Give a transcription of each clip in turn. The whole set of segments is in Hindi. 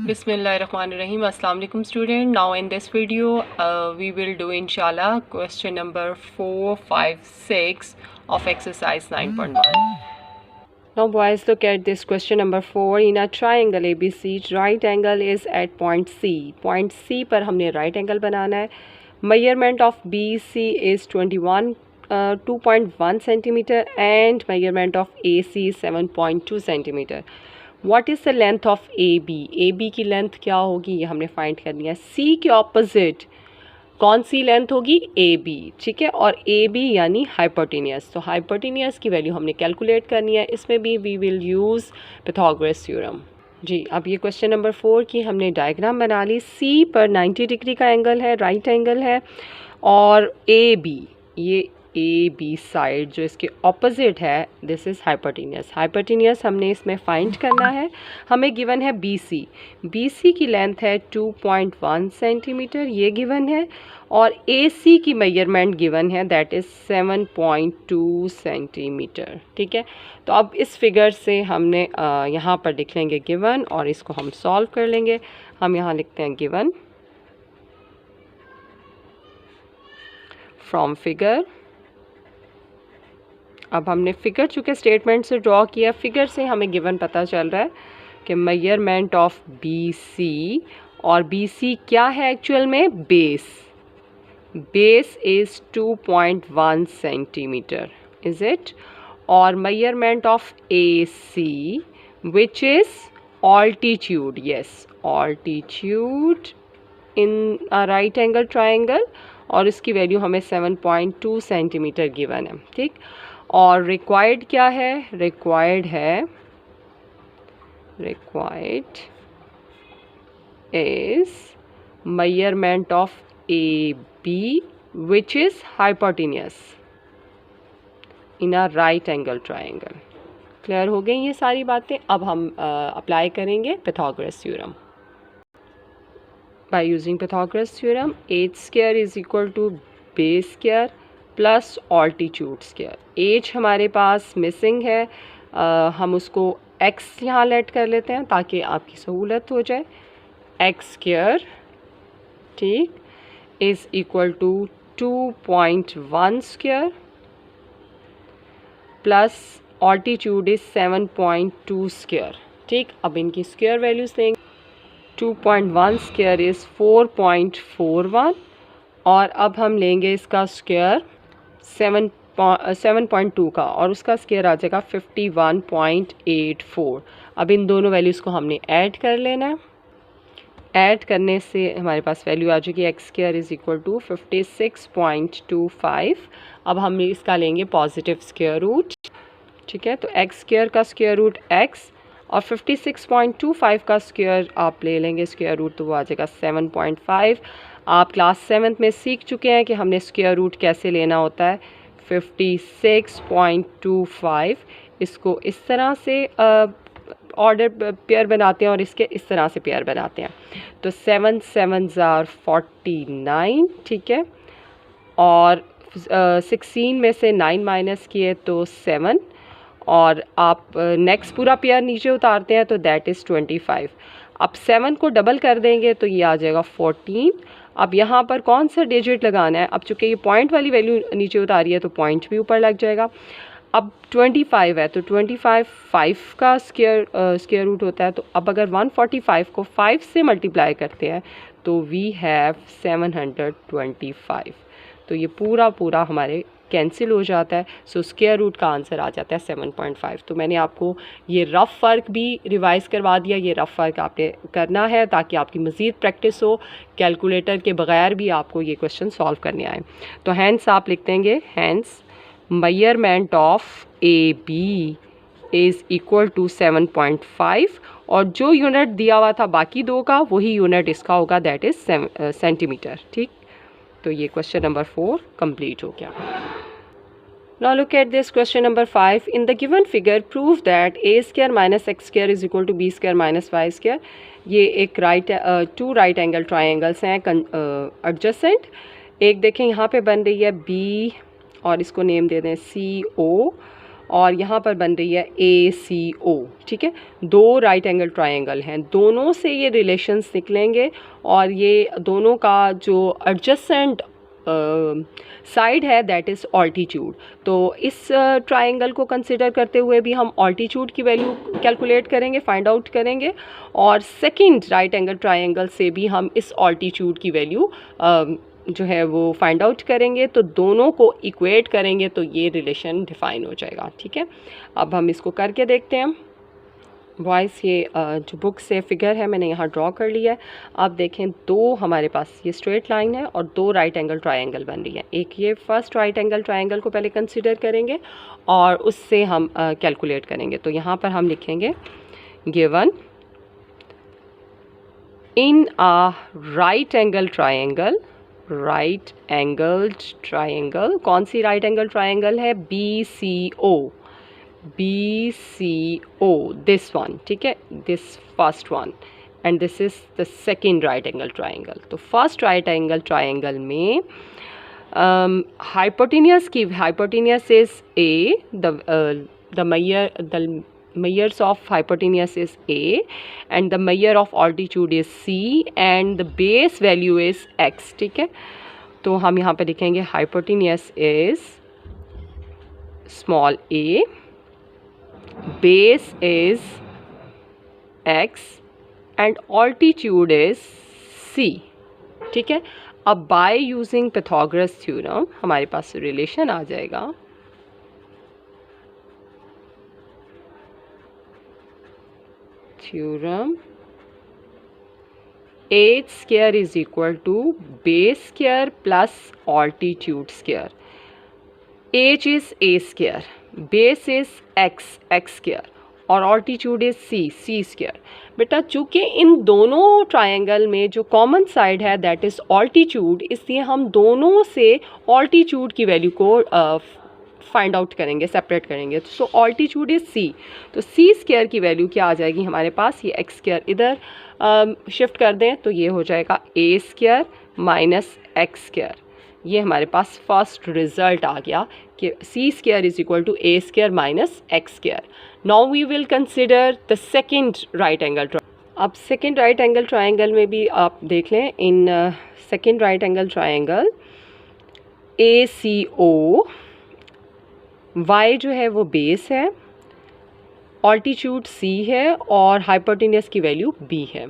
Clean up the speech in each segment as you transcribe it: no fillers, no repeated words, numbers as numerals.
Bismillahirrahmanirrahim. Assalamu alaikum student. Now in this video we will do inshallah question number 4, 5, 6 of exercise 9.1. Now boys, look at this question number 4. In a triangle ABC, right angle is at point C. Point C पर हमने right angle बनाना है. Measurement of BC is 2.1 centimeter and measurement of AC is 7.2 centimeter. What is the length of AB? AB की लेंथ क्या होगी ये हमने फाइंड करनी है. C के ऑपोजिट कौन सी लेंथ होगी? AB. ठीक है, और AB यानी हाइपोटेनियस. तो हाइपोटेनियस की वैल्यू हमने कैलकुलेट करनी है. इसमें भी we will use Pythagoras theorem. जी, अब ये क्वेश्चन नंबर 4 की हमने डायग्राम बना ली. C पर 90 डिग्री का एंगल है, राइट एंगल है, और AB ये AB साइड जो इसके ऑपोजिट है, दिस इज़ हाइपोटेनियस. हाइपोटेनियस हमने इसमें फाइंड करना है. हमें गिवन है BC. BC की लेंथ है 2.1 सेंटीमीटर, ये गिवन है, और AC की मेजरमेंट गिवन है, दैट इज़ 7.2 सेंटीमीटर. ठीक है, तो अब इस फिगर से हमने यहाँ पर लिख लेंगे गिवन और इसको हम सॉल्व कर लेंगे. हम यहाँ लिखते हैं गिवन फ्रॉम फिगर. अब हमने फिगर चूँकि स्टेटमेंट से ड्रॉ किया, फिगर से हमें गिवन पता चल रहा है कि मेजरमेंट ऑफ BC, और BC क्या है एक्चुअल में? Base. Base is 2.1 centimetre, is it? और measurement of AC which is altitude. Yes, altitude in a right angle triangle, और इसकी वैल्यू हमें 7.2 सेंटीमीटर गिवन है. ठीक, और रिक्वायर्ड क्या है? Required is measurement of AB which is hypotenuse in a right angle triangle. Clear हो गई ये सारी बातें. अब हम अप्लाई करेंगे Pythagoras theorem. By using Pythagoras theorem, h square is equal to base square plus altitude square. H हमारे पास मिसिंग है, हम उसको x यहाँ लेट कर लेते हैं ताकि आपकी सहूलत हो जाए. एक्स स्क्वायर, ठीक, is equal to 2.1 square plus altitude is 7.2 square. ठीक, अब इनकी स्क्वायर वैल्यूज देंगे. 2.1 स्क्वायर इज़ 4.41, और अब हम लेंगे इसका स्क्वायर 7.2 का, और उसका स्क्वायर आ जाएगा 51.84. अब इन दोनों वैल्यूज़ को हमने ऐड कर लेना है. ऐड करने से हमारे पास वैल्यू आ जाएगी x square is equal to 56.25. अब हम इसका लेंगे पॉजिटिव स्क्वायर रूट. ठीक है, तो एक्स स्क्वायर का स्क्वायर रूट एक्स, और 56.25 का स्क्वायर आप ले लेंगे स्क्वायर रूट, तो वो आ जाएगा 7.5. आप क्लास 7th में सीख चुके हैं कि हमने स्क्वायर रूट कैसे लेना होता है. 56.25 इसको इस तरह से ऑर्डर पेयर बनाते हैं और इसके इस तरह से पेयर बनाते हैं. तो 7 7s are 49. ठीक है, और 16 में से 9 माइनस किए तो 7, और आप नेक्स्ट पूरा पेयर नीचे उतारते हैं तो दैट इज़ 25. अब 7 को डबल कर देंगे तो ये आ जाएगा 14. अब यहाँ पर कौन सा डिजिट लगाना है? अब चूँकि ये पॉइंट वाली वैल्यू नीचे उतारी है तो पॉइंट भी ऊपर लग जाएगा. अब 25 है तो 25 5 का स्क्वायर रूट होता है. तो अब अगर 145 को 5 से मल्टीप्लाई करते हैं तो वी हैव 725. तो ये पूरा हमारे कैंसिल हो जाता है. सो स्क्वायर रूट का आंसर आ जाता है 7.5. तो मैंने आपको ये रफ़ फ़र्क भी रिवाइज़ करवा दिया. ये रफ़ फ़र्क आपने करना है ताकि आपकी मज़ीद प्रैक्टिस हो, कैलकुलेटर के बगैर भी आपको ये क्वेश्चन सॉल्व करने आए. तो हैंस आप लिख देंगे, hence measurement of AB is equal to 7.5, और जो यूनिट दिया हुआ था बाकी दो का वही यूनिट इसका होगा, दैट इज़ सेंटीमीटर. ठीक, तो ये क्वेश्चन नंबर 4 कंप्लीट हो गया. Now look at this question number 5. In the given figure, prove that a square minus x square is equal to b square minus y square. ये एक टू राइट एंगल ट्राइंगल्स हैं एडजेसेंट. एक देखें यहाँ पे बन रही है B, और इसको नेम दे दें CO, और यहाँ पर बन रही है ACO, ठीक है। दो राइट एंगल ट्रायंगल हैं, दोनों से ये रिलेशंस निकलेंगे और ये दोनों का जो एडजेसेंट साइड है दैट इज़ ऑल्टीट्यूड। तो इस ट्रायंगल को कंसिडर करते हुए भी हम ऑल्टीट्यूड की वैल्यू कैलकुलेट करेंगे, फाइंड आउट करेंगे, और सेकंड राइट एंगल ट्रायंगल से भी हम इस ऑल्टीट्यूड की वैल्यू जो है वो फाइंड आउट करेंगे। तो दोनों को इक्वेट करेंगे तो ये रिलेशन डिफाइन हो जाएगा, ठीक है। अब हम इसको करके देखते हैं बॉयज़। ये जो बुक से फिगर है मैंने यहाँ ड्रॉ कर लिया है। आप देखें दो हमारे पास ये स्ट्रेट लाइन है और दो राइट एंगल ट्रायंगल बन रही है। एक ये फर्स्ट राइट एंगल ट्रायंगल को पहले कंसिडर करेंगे और उससे हम कैलकुलेट करेंगे। तो यहाँ पर हम लिखेंगे given in a right angle triangle, right angled triangle, कौन सी राइट एंगल ट्रायंगल है? BCO, दिस वन, ठीक है, this first one, and this is the second right angle triangle. तो फर्स्ट राइट एंगल ट्रायंगल में hypotenuse is A, the measures of hypotenuse is A, and the measure of altitude is C, and the base value is X, ठीक है। तो हम यहाँ पे लिखेंगे hypotenuse is small a, base is X, and altitude is C, ठीक है। अब by using Pythagoras theorem हमारे पास रिलेशन आ जाएगा theorem h square is equal to base square plus altitude square. h is a square, base is x square, और ऑल्टीट्यूड इज C स्क्वायर। बेटा चूँकि इन दोनों ट्रायंगल में जो कॉमन साइड है दैट इज़ ऑल्टीट्यूड, इसलिए हम दोनों से ऑल्टीट्यूड की वैल्यू को फाइंड आउट करेंगे, सेपरेट करेंगे। सो ऑल्टीट्यूड इज C, तो C स्क्वायर की वैल्यू क्या आ जाएगी हमारे पास? ये x स्क्वायर इधर शिफ्ट कर दें तो ये हो जाएगा a square minus x square. ये हमारे पास फर्स्ट रिजल्ट आ गया कि C square is equal to a square minus x square. Now we will consider the second right angle triangle. अब सेकेंड राइट एंगल ट्रायंगल में भी आप देख लें, in second right angle triangle ACO, y जो है वो बेस है, ऑल्टीट्यूड C है और हाइपोटेनियस की वैल्यू B है।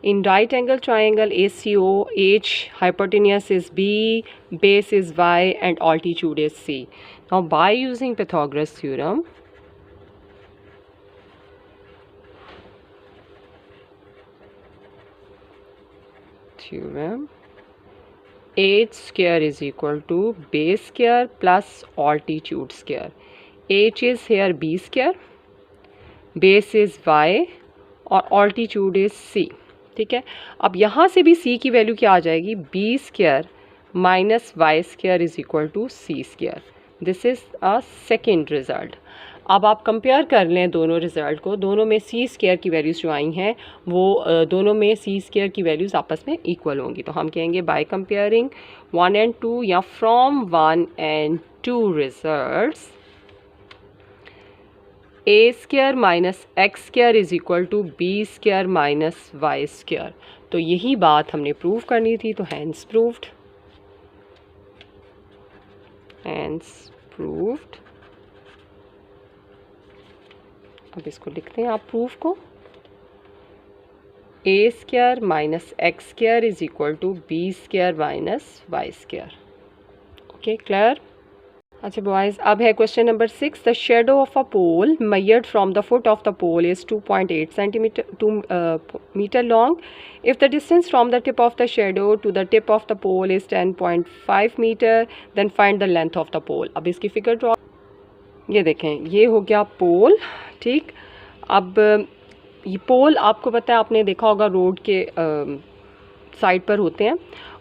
In right angle triangle ACO, H hypotenuse is B, base is Y, and altitude is C. Now by using Pythagoras theorem, H square is equal to base square plus altitude square. H is here B square, base is Y, और altitude is C, ठीक है। अब यहाँ से भी C की वैल्यू क्या आ जाएगी? B square minus y square is equal to C square. This is a second result. अब आप कंपेयर कर लें दोनों रिज़ल्ट को, दोनों में C स्क्वायर की वैल्यूज़ जो आई हैं वो दोनों में C स्क्वायर की वैल्यूज़ आपस में इक्वल होंगी। तो हम कहेंगे बाय कंपेयरिंग 1 and 2 या from 1 and 2 results, a square minus x square is equal to b square minus y square. तो यही बात हमने प्रूव करनी थी, तो हैंस प्रूव्ड, हैंस प्रूव्ड। अब इसको लिखते हैं आप प्रूफ को, a square minus x square is equal to b square minus y square. Okay, clear? अच्छा बॉयज़, अब है question number 6। The shadow of a pole measured from the foot of the pole is 2.8 centimetre 2 metre long. If the distance from the tip of the shadow to the tip of the pole is 10.5 metre, then find the length of the pole. अब इसकी फिगर ड्रॉ, ये देखें, ये हो गया पोल, ठीक। अब ये पोल आपको पता है, आपने देखा होगा रोड के साइड पर होते हैं,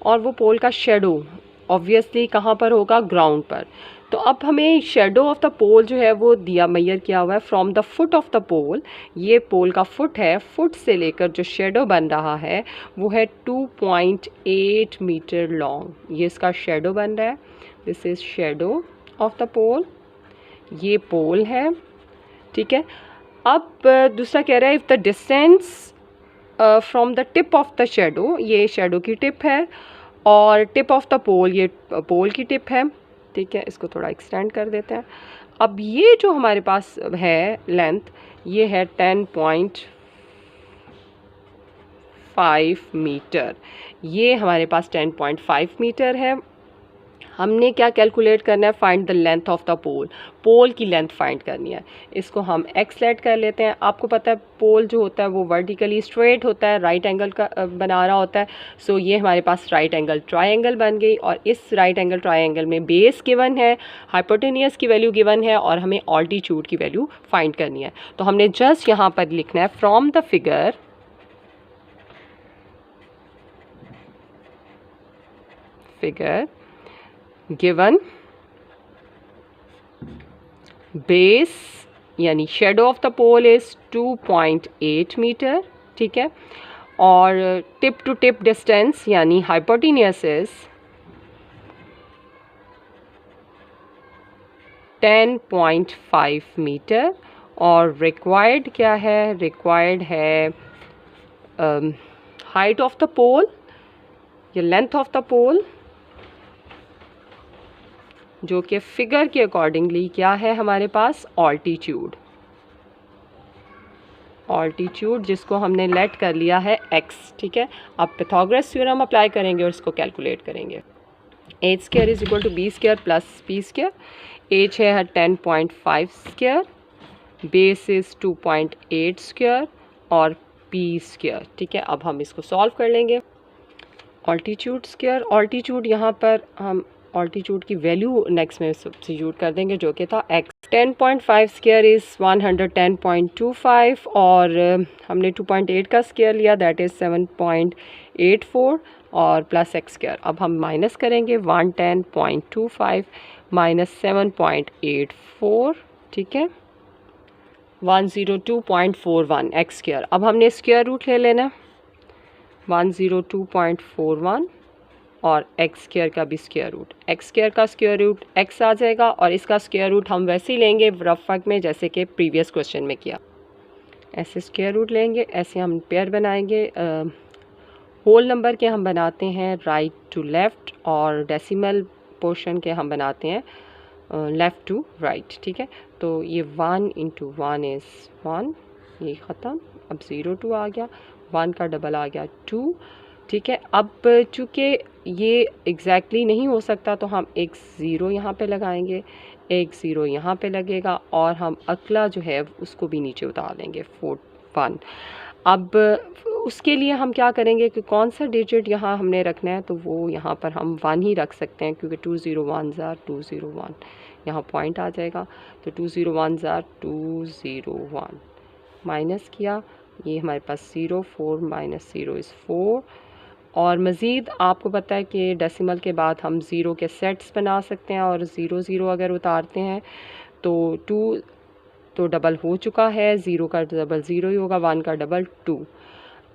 और वो पोल का शेडो ऑब्वियसली कहाँ पर होगा? ग्राउंड पर। तो अब हमें शेडो ऑफ द पोल जो है वो दिया, मेजर किया हुआ है from the foot of the pole. ये पोल का फुट है, फुट से लेकर जो शेडो बन रहा है वो है 2.8 मीटर लॉन्ग। ये इसका शेडो बन रहा है, this is shadow of the pole, ये पोल है, ठीक है। अब दूसरा कह रहा है if the distance from the tip of the shadow, ये शेडो की टिप है, और टिप ऑफ द पोल ये पोल की टिप है, ठीक है। इसको थोड़ा एक्सटेंड कर देते हैं। अब ये जो हमारे पास है लेंथ, ये है 10.5 मीटर, ये हमारे पास 10.5 मीटर है। हमने क्या कैलकुलेट करना है, find the length of the pole, pole की लेंथ फाइंड करनी है। इसको हम एक्स लेट कर लेते हैं। आपको पता है पोल जो होता है वो वर्टिकली स्ट्रेट होता है, राइट एंगल का बना रहा होता है। सो ये हमारे पास राइट एंगल ट्रायंगल बन गई, और इस राइट एंगल ट्रायंगल में बेस गिवन है, हाइपोटेनियस की वैल्यू गिवन है, और हमें ऑल्टीट्यूड की वैल्यू फाइंड करनी है। तो हमने जस्ट यहाँ पर लिखना है from the figure given base यानी shadow of the pole is 2.8 metre, ठीक है, और टिप टू टिप डिस्टेंस यानी हाइपोटेनियस इज 10.5 मीटर, और रिक्वायर्ड क्या है, रिक्वायर्ड है हाइट ऑफ द पोल या लेंथ ऑफ द पोल, जो कि फिगर के अकॉर्डिंगली क्या है हमारे पास, ऑल्टीट्यूड, ऑल्टीट्यूड जिसको हमने लेट कर लिया है x, ठीक है। अब पाइथागोरस थ्योरम अप्लाई करेंगे और इसको कैलकुलेट करेंगे। h square is equal to b square plus p square, h है 10.5 स्क्वायर, बेस इज 2.8 स्क्वायर, और p स्क्वायर, ठीक है। अब हम इसको सॉल्व कर लेंगे। ऑल्टीट्यूड स्क्वायर, ऑल्टीट्यूड यहाँ पर हम ऑल्टीट्यूड की वैल्यू नेक्स्ट में सब्स्टिट्यूट कर देंगे, जो कि था x। 10.5 स्क्वायर इज़ 110.25, और हमने 2.8 का स्क्वायर लिया, दैट इज़ 7.84, और प्लस x स्क्वायर। अब हम माइनस करेंगे 110.25 माइनस 7.84, ठीक है, 102.41 x स्क्वायर। अब हमने स्क्वायर रूट ले लेना 102.41, और एक्स स्क्वायर का भी स्क्वायर रूट, एक्स स्क्वायर का स्क्वायर रूट एक्स आ जाएगा, और इसका स्क्वायर रूट हम वैसे ही लेंगे रफ वर्क में जैसे कि प्रीवियस क्वेश्चन में किया। ऐसे स्क्वायर रूट लेंगे, ऐसे हम पेयर बनाएंगे। होल नंबर के हम बनाते हैं राइट टू लेफ़्ट, और डेसिमल पोर्शन के हम बनाते हैं लेफ़्ट टू राइट, ठीक है। तो ये 1 × 1 इज़ 1, ये ख़त्म। अब 0 2 आ गया, 1 का डबल आ गया 2, ठीक है। अब चूँकि ये एग्जैक्टली नहीं हो सकता, तो हम एक ज़ीरो यहाँ पे लगाएंगे, एक ज़ीरो यहाँ पे लगेगा, और हम अगला जो है उसको भी नीचे उतार लेंगे 1। अब उसके लिए हम क्या करेंगे कि कौन सा डिजिट यहाँ हमने रखना है, तो वो यहाँ पर हम 1 ही रख सकते हैं, क्योंकि 2 0 1 ज़ार 2 0 1 यहाँ पॉइंट आ जाएगा। तो 2 0 1 ज़ार 2 0 1 माइनस किया, ये हमारे पास 0 4 माइनस 0 इज़ 4। और मज़ीद आपको पता है कि डेसिमल के बाद हम ज़ीरो के सेट्स बना सकते हैं, और 0 0 अगर उतारते हैं तो 2 तो डबल हो चुका है, 0 का डबल 0 ही होगा, 1 का डबल 2।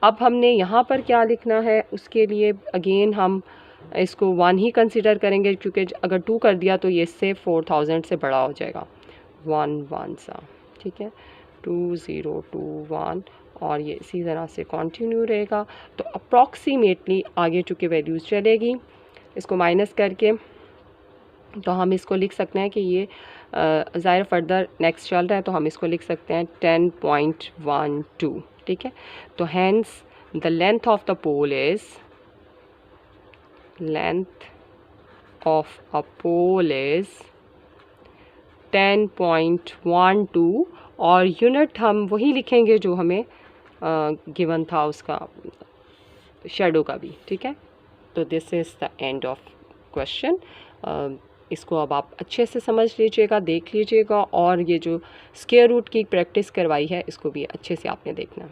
अब हमने यहाँ पर क्या लिखना है, उसके लिए अगेन हम इसको 1 ही कंसिडर करेंगे, क्योंकि अगर 2 कर दिया तो ये इससे 4000 से बड़ा हो जाएगा। 1 1 सा, ठीक है, 2 0 2 1, और ये इसी तरह से कंटिन्यू रहेगा। तो अप्रॉक्सीमेटली आगे चूँकि वैल्यूज़ चलेगी, इसको माइनस करके तो हम इसको लिख सकते हैं कि ये ज़ाहिर फर्दर नेक्स्ट चल रहा है, तो हम इसको लिख सकते हैं 10.12, ठीक है। तो hence the length of the pole is, length of a pole is 10.12, और यूनिट हम वही लिखेंगे जो हमें गिवन था उसका शेडो का भी, ठीक है। तो this is the end of question. इसको अब आप अच्छे से समझ लीजिएगा, देख लीजिएगा, और ये जो स्क्वायर रूट की प्रैक्टिस करवाई है इसको भी अच्छे से आपने देखना है।